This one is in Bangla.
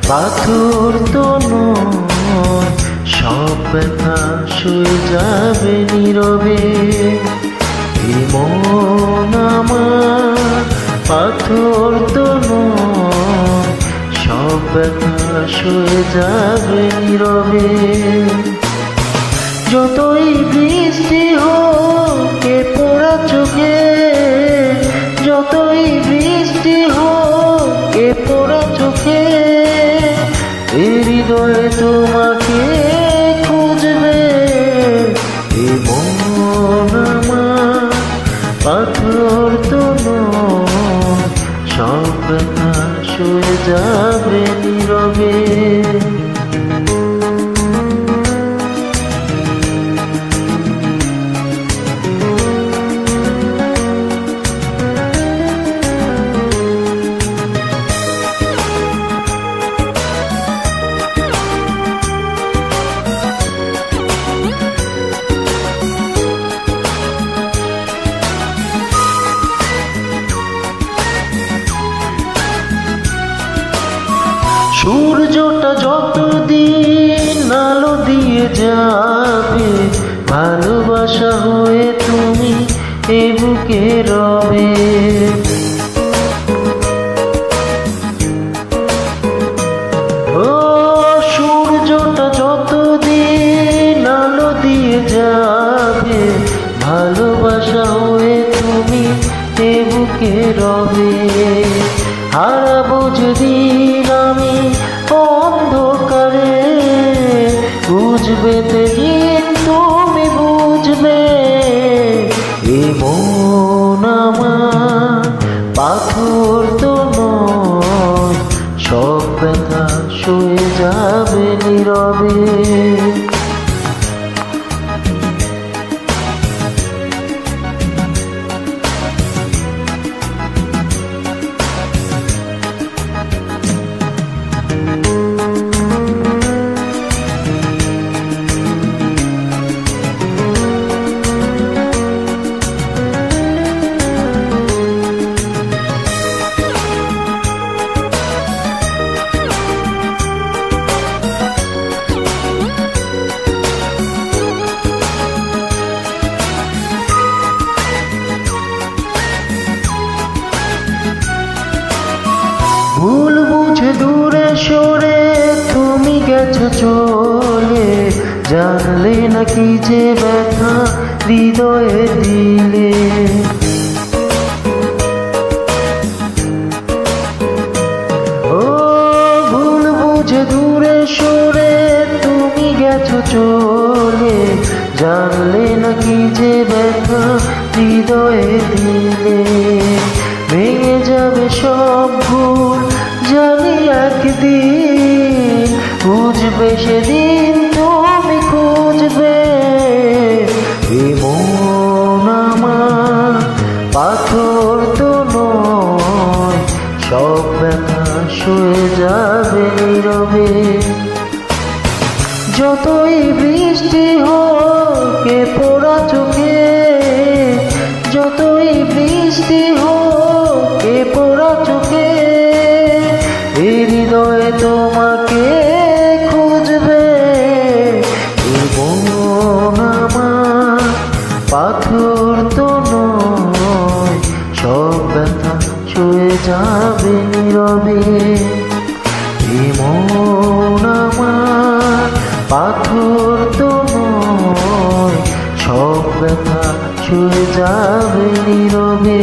পাথর তো নয়, সব ব্যথা সয়ে যাবে নীরবে। এই মন আমার পাথর তো নয়, সব ব্যথা সয়ে যাবে নীরবে। যতই বৃষ্টি হোক এ পোড়া চোখে, যতই বৃষ্টি হোক এ পোড়া চোখে, এই হৃদয়ে তোমাকে খুঁজবে। এ মন আমার পাথর তো নয়, সব ব্যথা সয়ে যাবে নীরবে। সূর্যটা যতদিন আলো দিয়ে যাবে, ভালোবাসা হয়ে তুমি এ বুকে রবে। ও সূর্যটা যতদিন আলো দিয়ে যাবে, ভালোবাসা হয়ে তুমি এ বুকে রবে। হারাবো যেদিন আমি অন্ধকারে, বুঝবে সেদিন তুমি বুঝবে। এ মন আমার পাথর তো নয়, সব ব্যথা সয়ে যাবে নীরবে। ভুল বুঝে দূরে সরে তুমি গেছো চলে, জানলে না কি যে ব্যথা হৃদয়ে দিলে। ও ভুল বুঝে দূরে সরে তুমি গেছো চলে, জানলে না কি যে ব্যথা হৃদয়ে দিলে। ভেঙে যাবে সব ভুল জানি একদিন, বুঝবে সেদিন তুমি খুঁজবে। এ মন আমার পাথর তো নয়, সব ব্যথা সয়ে যাবে নীরবে। যতই বৃষ্টি হোক এ পোড়া চোখে, যতই বৃষ্টি হোক এ পোড়া চোখে, এই হৃদয়ে তোমাকে খুঁজবে। এ মন আমার পাথর তো নয়, সব ব্যথা সয়ে যাবে নীরবে। এ মন আমার পাথর তো নয়, সব ব্যথা সয়ে যাবে নীরবে।